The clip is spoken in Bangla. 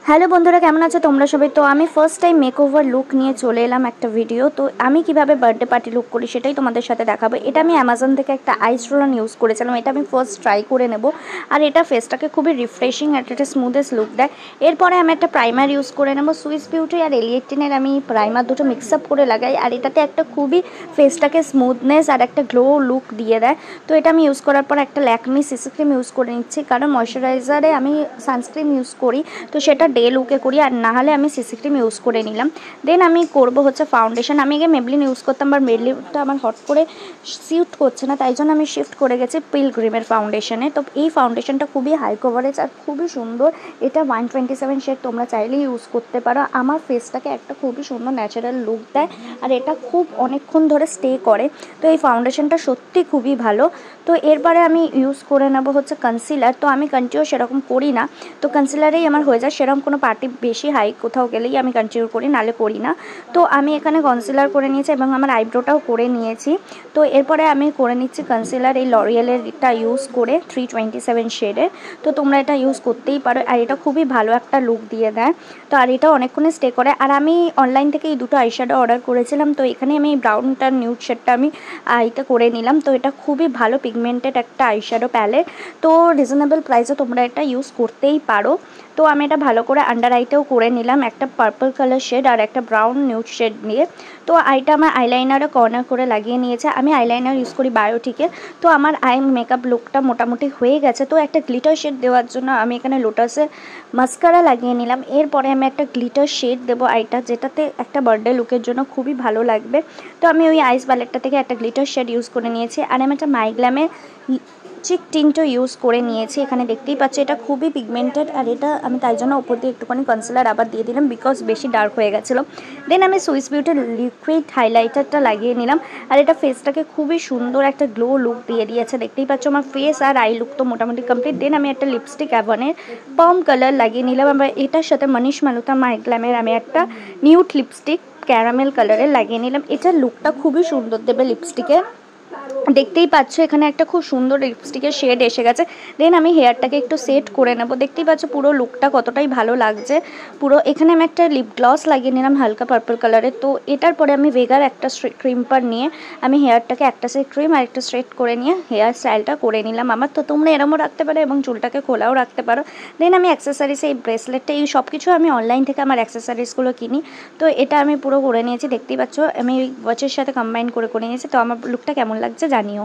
হ্যালো বন্ধুরা, কেমন আছো তোমরা সবাই? তো আমি ফার্স্ট টাইম মেকওভার লুক নিয়ে চলে এলাম একটা ভিডিও। তো আমি কিভাবে বার্থডে পার্টি লুক করি সেটাই তোমাদের সাথে দেখাবো। এটা আমি অ্যামাজন থেকে একটা আইস রোলার ইউজ করেছিলাম। এটা আমি ফার্স্ট ট্রাই করে নেব। আর এটা ফেসটাকে খুবই রিফ্রেশিং আর একটা স্মুথেস্ট লুক দেয়। এরপরে আমি একটা প্রাইমার ইউজ করে নেব। সুইস বিউটি আর এলিয়েটিনের আমি প্রাইমার দুটো মিক্স আপ করে লাগাই। আর এটাতে একটা খুবই ফেসটাকে স্মুথনেস আর একটা গ্লো লুক দিয়ে দেয়। তো এটা আমি ইউজ করার পর একটা ল্যাকমি সিসি ক্রিম ইউজ করে নিচ্ছি, কারণ ময়শ্চারাইজারে আমি সানস্ক্রিন ইউজ করি, তো সেটা ডে লুকে করি। আর না হলে আমি সিসি ক্রিম ইউজ করে নিলাম। দেন আমি করব হচ্ছে ফাউন্ডেশন। আমি আগে মেবলিন ইউজ করতাম, বাট মেবলিনটা আমার হট করে সিউট করছে না, তাই জন্য আমি শিফট করে গেছি পিলগ্রিমের ফাউন্ডেশনে। তো এই ফাউন্ডেশনটা খুবই হাই কভারেজ আর খুবই সুন্দর। এটা 127 শেড, তোমরা চাইলেই ইউজ করতে পারো। আমার ফেসটাকে একটা খুবই সুন্দর ন্যাচারাল লুক দেয় আর এটা খুব অনেকক্ষণ ধরে স্টে করে। তো এই ফাউন্ডেশনটা সত্যি খুবই ভালো। তো এরপরে আমি ইউজ করে নেব হচ্ছে কনসিলার। তো আমি কন্টিনিউ সেরকম করি না, তো কনসিলারেই আমার হয়ে যায়। সেরকম কোনো পার্টি বেশি হাই কোথাও গেলেই আমি কন্টিনিউ করি, নালে করি না। তো আমি এখানে কনসিলার করে নিয়েছি এবং আমার আইব্রোটাও করে নিয়েছি। তো এরপরে আমি করে নিচ্ছি কনসিলার এই লরিয়েলের এটা ইউজ করে 327 শেডের। তো তোমরা এটা ইউজ করতেই পারো আর এটা খুবই ভালো একটা লুক দিয়ে দেয়। তো আর এটা অনেকক্ষণে স্টে করে। আর আমি অনলাইন থেকে এই দুটো আইশ্যাডো অর্ডার করেছিলাম। তো এখানে আমি ব্রাউনটা নিউড শেডটা আমি আইতে করে নিলাম। তো এটা খুবই ভালো পিগমেন্টেড একটা আইশ্যাডো প্যালেট। তো রিজনেবল প্রাইসে তোমরা এটা ইউজ করতেই পারো। তো আমি এটা ভালো করে আন্ডার আইতেও করে নিলাম, একটা পার্পল কালার শেড আর একটা ব্রাউন নিউড শেড নিয়ে। তো আইটা আমার আইলাইনারে কর্নার করে লাগিয়ে নিয়েছে। আমি আইলাইনার ইউজ করি বায়োটিকের। তো আমার আই মেকআপ লুকটা মোটামুটি হয়ে গেছে। তো একটা গ্লিটার শেড দেওয়ার জন্য আমি এখানে লোটাসের মাস্কারা লাগিয়ে নিলাম। এরপরে আমি একটা গ্লিটার শেড দেবো আইটা, যেটাতে একটা বার্থডে লুকের জন্য খুবই ভালো লাগবে। তো আমি ওই আইস প্যালেটটা থেকে একটা গ্লিটার শেড ইউজ করে নিয়েছি। আর আমি একটা মাইগ্ল্যামের চিক টিন্টও ইউজ করে নিয়েছি। এখানে দেখতেই পাচ্ছি এটা খুবই পিগমেন্টেড আর এটা আমি তাই জন্য ওপর দিয়ে একটুখানি কনসিলার আবার দিয়ে দিলাম, বিকজ বেশি ডার্ক হয়ে গেছিলো। দেন আমি সুইস বিউটির লিকুইড হাইলাইটারটা লাগিয়ে নিলাম আর এটা ফেসটাকে খুবই সুন্দর একটা গ্লো লুক দিয়ে দিয়েছে। দেখতেই পাচ্ছ আমার ফেস আর আই লুক তো মোটামুটি কমপ্লিট। দেন আমি একটা লিপস্টিক অ্যাভনের পাম কালার লাগিয়ে নিলাম। আবার এটার সাথে মনীষ মালহোত্রা মাইগ্ল্যামের আমি একটা নিউড লিপস্টিক ক্যারামেল কালারের লাগিয়ে নিলাম। এটার লুকটা খুবই সুন্দর দেবে লিপস্টিকে। দেখতেই পাচ্ছ এখানে একটা খুব সুন্দর লিপস্টিকের শেড এসে গেছে। দেন আমি হেয়ারটাকে একটু সেট করে নেব। দেখতেই পাচ্ছ পুরো লুকটা কতটাই ভালো লাগছে পুরো। এখানে আমি একটা লিপ গ্লস লাগিয়ে নিলাম হালকা পার্পল কালারের। তো এটার পরে আমি ভেগার একটা ক্রিম পার নিয়ে আমি হেয়ারটাকে একটা সাইড ক্রিম আর একটা স্ট্রেট করে নিয়ে হেয়ার স্টাইলটা করে নিলাম আমার। তো তোমরা এরমও রাখতে পারো এবং চুলটাকে খোলাও রাখতে পারো। দেন আমি অ্যাক্সেসরিজ এই ব্রেসলেটটা এই সব কিছু আমি অনলাইন থেকে আমার অ্যাক্সেসরিজগুলো কিনি। তো এটা আমি পুরো করে নিয়েছি। দেখতেই পাচ্ছ আমি ওয়াচের সাথে কম্বাইন করে নিয়েছি। তো আমার লুকটা কেমন লাগছে জানিও।